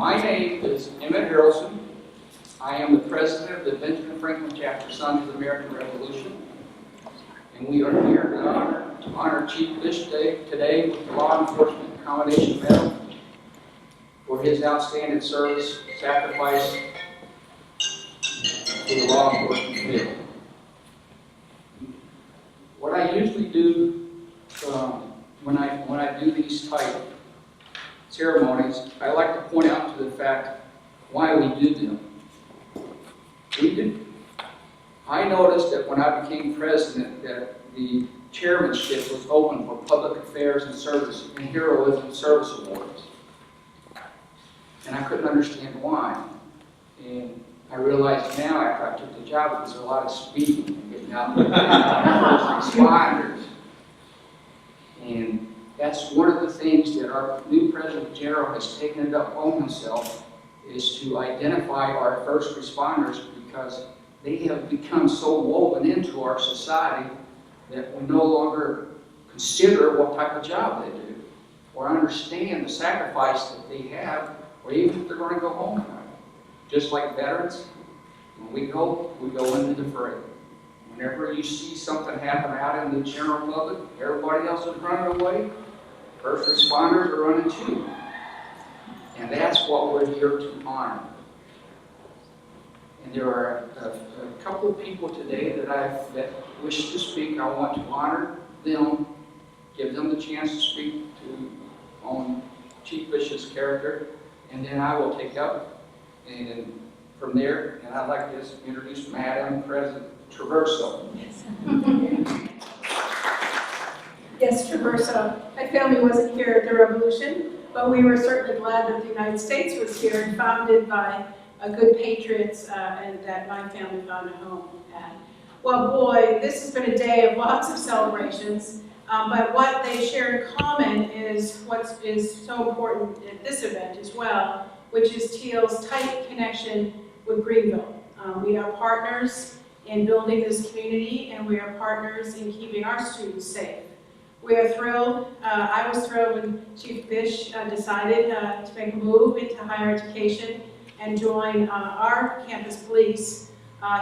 My name is Emmett Harrelson. I am the president of the Benjamin Franklin Chapter Sons of the American Revolution. And we are here to honor Chief Bish Day today with the Law Enforcement Commendation Medal for his outstanding service, sacrifice to the law enforcement field. What I usually do when I do these type ceremonies, I like to point out to the fact why we do them. I noticed that when I became president that the chairmanship was open for public affairs and service and heroism service awards. And I couldn't understand why. And I realized now after I took the job that there's a lot of speaking and getting out there first responders. And that's one of the things that our new President General has taken it upon himself, is to identify our first responders, because they have become so woven into our society that we no longer consider what type of job they do, or understand the sacrifice that they have, or even if they're going to go home tonight. Just like veterans, when we go into the fray. Whenever you see something happen out in the general public, everybody else is running away, first responders are running too. And that's what we're here to honor. And there are a couple of people today that wish to speak. I want to honor them, give them the chance to speak on Chief Bish's character, and then I will take up and from there, and I'd like to introduce Madam President Traverso. Yes, Traverso. My family wasn't here at the Revolution, but we were certainly glad that the United States was here and founded by good patriots, and that my family found a home at. Well, boy, this has been a day of lots of celebrations, but what they share in common is what is so important at this event as well, which is Thiel's tight connection with Greenville. We are partners in building this community, and we are partners in keeping our students safe. We are thrilled. I was thrilled when Chief Bish decided to make a move into higher education and join our campus police.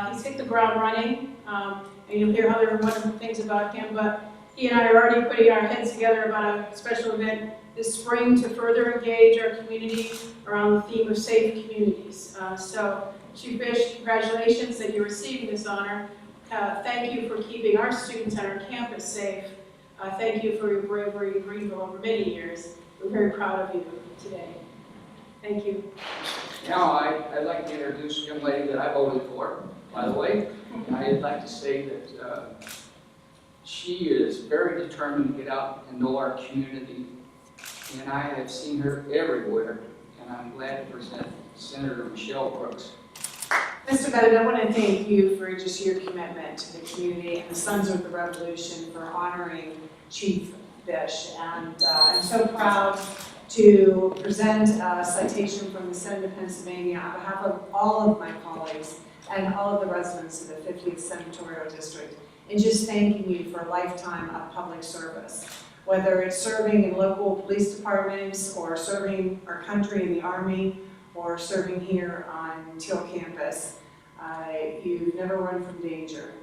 He's hit the ground running, and you'll hear other wonderful things about him, but he and I are already putting our heads together about a special event this spring to further engage our community around the theme of safe communities. So, Chief Bish, congratulations that you're receiving this honor. Thank you for keeping our students on our campus safe. Thank you for your bravery in Greenville over many years. We're very proud of you today. Thank you. Now I'd like to introduce a young lady that I voted for, by the way. I'd like to say that she is very determined to get out and know our community. And I have seen her everywhere, and I'm glad to present Senator Michelle Brooks. Mr. Bennett, I want to thank you for just your commitment to the community and the Sons of the Revolution for honoring Chief Bish. And I'm so proud to present a citation from the Senate of Pennsylvania on behalf of all of my colleagues and all of the residents of the 50th Senatorial District, and just thanking you for a lifetime of public service. Whether it's serving in local police departments, or serving our country in the Army, or serving here on Thiel campus, you've never run from danger.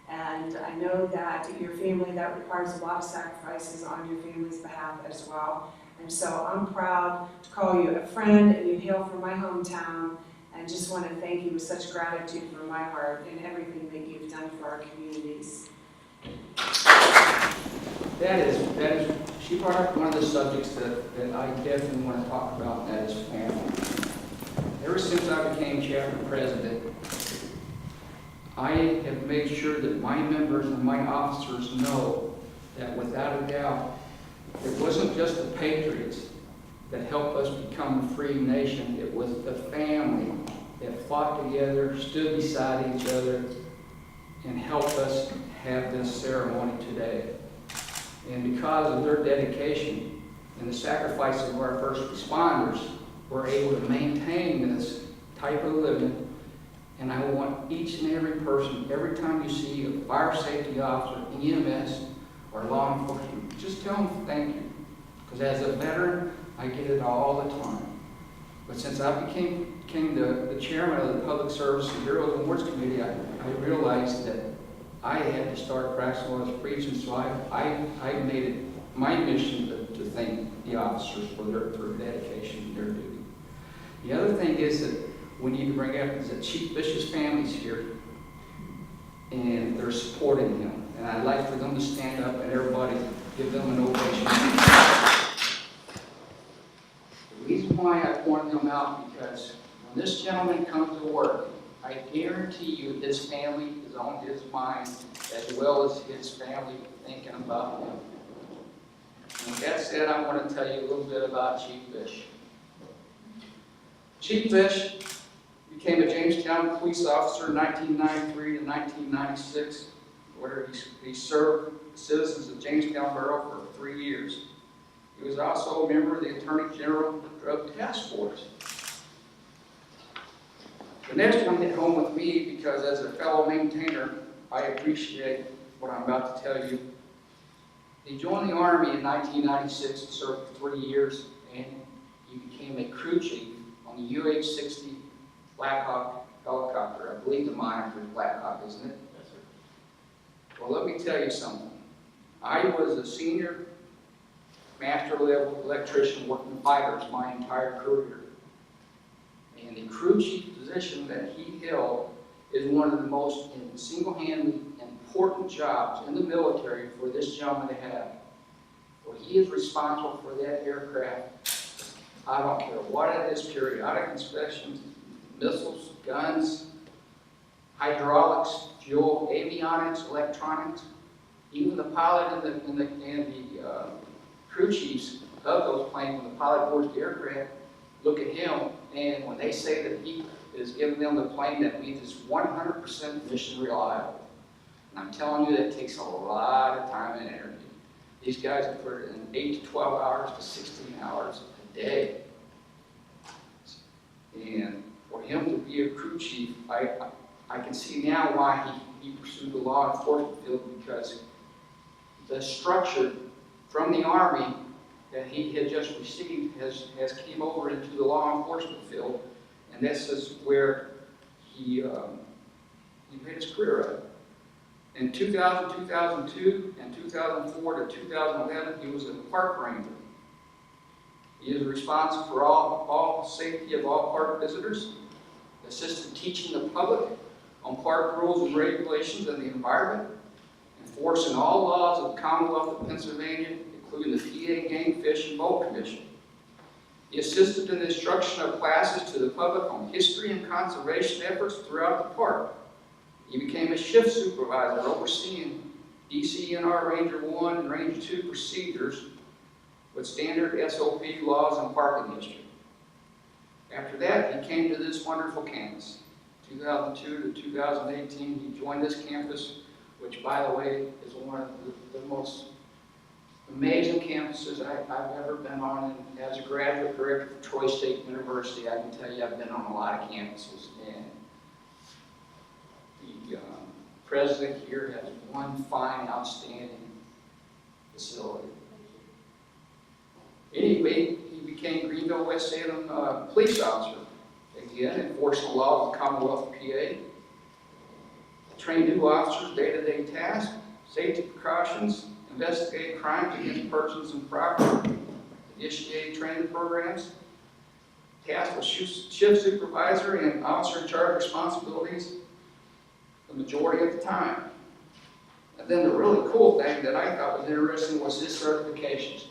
And I know that your family, that requires a lot of sacrifices on your family's behalf as well. And so I'm proud to call you a friend, and you hail from my hometown, and just want to thank you with such gratitude from my heart in everything that you've done for our communities. That is, she brought up one of the subjects that I definitely want to talk about, and that is family. Ever since I became chapter president, I have made sure that my members and my officers know that without a doubt, it wasn't just the patriots that helped us become a free nation. It was the family that fought together, stood beside each other, and helped us have this ceremony today. And because of their dedication and the sacrifice of our first responders, we're able to maintain this type of living. And I want each and every person, every time you see a fire safety officer, EMS, or law enforcement, just tell them thank you. Because as a veteran, I get it all the time. But since I became the chairman of the Public Service and Heroes and Awards Committee, I realized that I had to start practicing what I was preaching, so I made it my mission to thank the officers for their dedication and their duty. The other thing is that we need to bring up is that Chief Bish's family's here, and they're supporting him. And I'd like for them to stand up and everybody give them an ovation. The reason why I pointed them out, because when this gentleman comes to work, I guarantee you his family is on his mind as well as his family thinking about him. And with that said, I want to tell you a little bit about Chief Bish. Chief Bish became a Jamestown police officer in 1993 to 1996, where he served citizens of Jamestown Borough for 3 years. He was also a member of the Attorney General Drug Task Force. The next one hit home with me because as a fellow maintainer, I appreciate what I'm about to tell you. He joined the Army in 1996 and served for 3 years, and he became a crew chief on the UH-60 Black Hawk helicopter. I believe the moniker is Black Hawk, isn't it? Yes, sir. Well, let me tell you something. I was a senior master level electrician working fighters my entire career. And the crew chief position that he held is one of the most single-handedly important jobs in the military for this gentleman to have. For he is responsible for that aircraft. I don't care what it is, periodic inspections, missiles, guns, hydraulics, fuel, avionics, electronics. Even the pilot and the crew chiefs of those planes, when the pilot boards the aircraft, look at him, and when they say that he is giving them the plane, that means it's 100% mission reliable. And I'm telling you, that takes a lot of time and energy. These guys have put in 8 to 12 hours to 16 hours a day. And for him to be a crew chief, I can see now why he pursued the law enforcement field, because the structure from the Army that he had just received has came over into the law enforcement field, and this is where he made his career at. In 2000, 2002, and 2004 to 2011, he was a park ranger. He is responsible for all safety of all park visitors, assisted teaching the public on park rules and regulations and the environment, enforcing all laws of the Commonwealth of Pennsylvania, including the PA Game, Fish, and Boat Commission. He assisted in the instruction of classes to the public on history and conservation efforts throughout the park. He became a shift supervisor overseeing DCNR Ranger 1 and Ranger 2 procedures with standard SOP laws and parking history. After that, he came to this wonderful campus. 2002 to 2018, he joined this campus, which, by the way, is one of the most amazing campuses I've ever been on. And as a graduate director of Troy State University, I can tell you I've been on a lot of campuses. And the president here has one fine, outstanding facility. Anyway, he became Greenville West Salem police officer. Again, enforcing the law of the Commonwealth of PA. Trained new officers, day-to-day tasks, safety precautions, investigate crimes against persons and property, initiate training programs, tasked with shift supervisor and officer in charge responsibilities the majority of the time. And then the really cool thing that I thought was interesting was his certifications.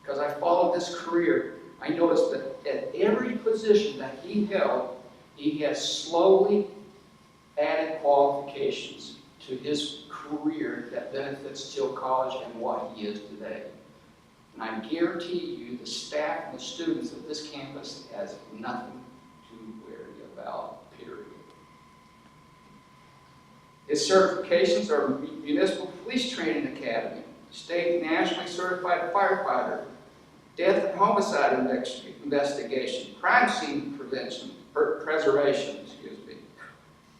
Because I followed this career, I noticed that at every position that he held, he has slowly added qualifications to his career that benefits Thiel College and what he is today. And I guarantee you the staff and the students of this campus has nothing to worry about, period. His certifications are Municipal Police Training Academy, State and Nationally Certified Firefighter, Death and Homicide Investigation, Crime Scene Preservation,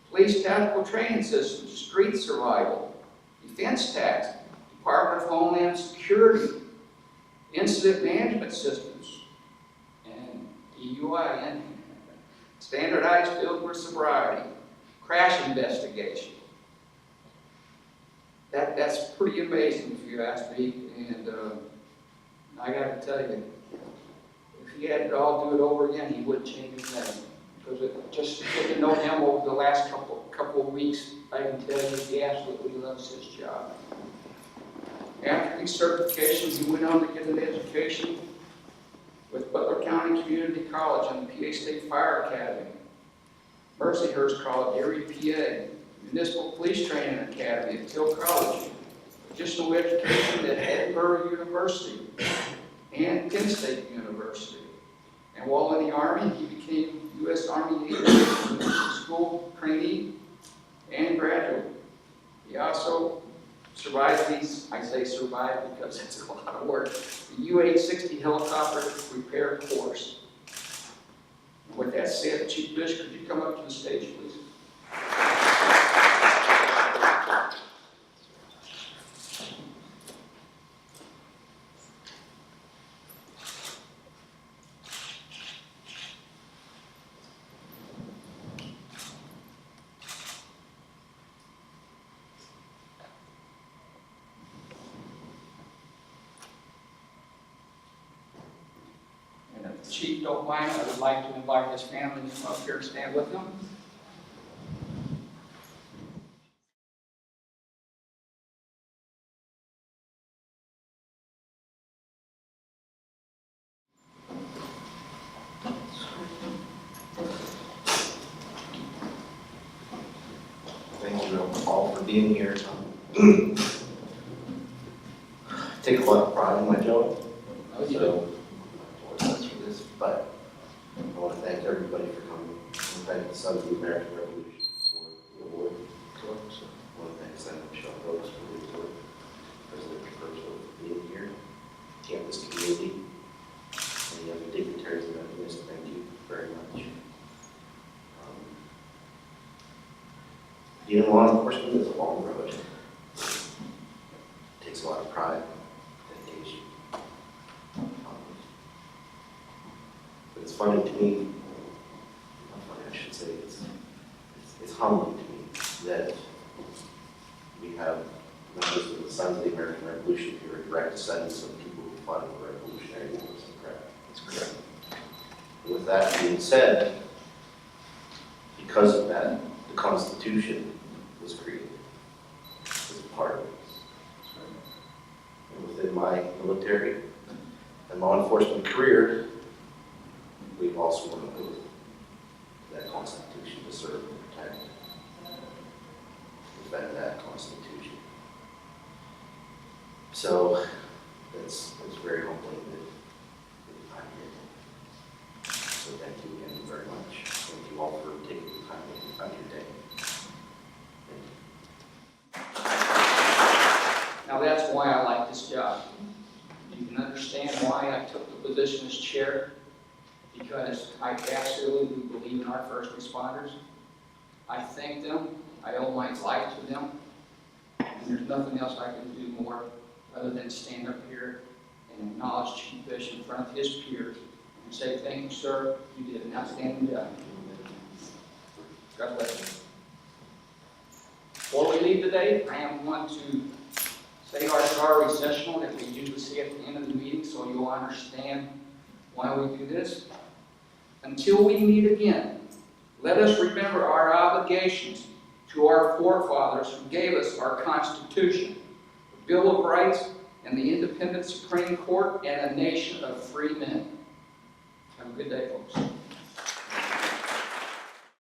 Police Tactical Training Systems, Street Survival, Defense Tax, Department of Homeland Security, Incident Management Systems, and DUI, standardized field for sobriety, crash investigation. That's pretty amazing if you ask me, and I got to tell you, if he had to all do it over again, he wouldn't change his name. Because just to get to know him over the last couple of weeks, I can tell you he absolutely loves his job. After these certifications, he went on to get an education with Butler County Community College and the PA State Fire Academy, Mercyhurst College, Erie, PA, Municipal Police Training Academy at Thiel College, additional education at Edinburgh University and Penn State University. And while in the Army, he became U.S. Army Aviation School trainee and graduate. He also survived these, I say survived because it's a lot of work, the U-860 helicopter repair course. And with that said, Chief Bish, could you come up to the stage, please? If the Chief don't mind, I would like to invite his family to come up here and stand with him. Thank you all for being here. Take a lot of pride in my job. So, that's for this, but I want to thank everybody for coming. I want to thank the Sons of the American Revolution for the award. I want to thank Senator Michelle Brooks for the award, President Curso for being here, campus community, and the other dignitaries that I've missed. Thank you very much. Being in law enforcement is a long road. It takes a lot of pride, dedication. But it's funny to me, not funny, I should say, it's humbling to me that we have members of the Sons of the American Revolution who are direct descendants of people who fought in the Revolutionary Wars. That's correct. And with that being said, because of that, the Constitution was created as a part of this. And within my military and law enforcement career, we've also sworn an oath to that Constitution to serve and protect, defend that Constitution. So it's very humbling that I'm here. So thank you again very much. Thank you all for taking the time out of your day. Now that's why I like this job. You can understand why I took the position as chair, because I absolutely believe in our first responders. I thank them, I owe my life to them, and there's nothing else I can do more other than stand up here and acknowledge Chief Bish in front of his peers and say, thank you, sir, you did an outstanding job. God bless you. Before we leave today, I am going to say our recessional that we usually say at the end of the meeting, so you'll understand why we do this. Until we meet again, let us remember our obligations to our forefathers who gave us our Constitution, the Bill of Rights, and the independent Supreme Court, and a nation of free men. Have a good day, folks.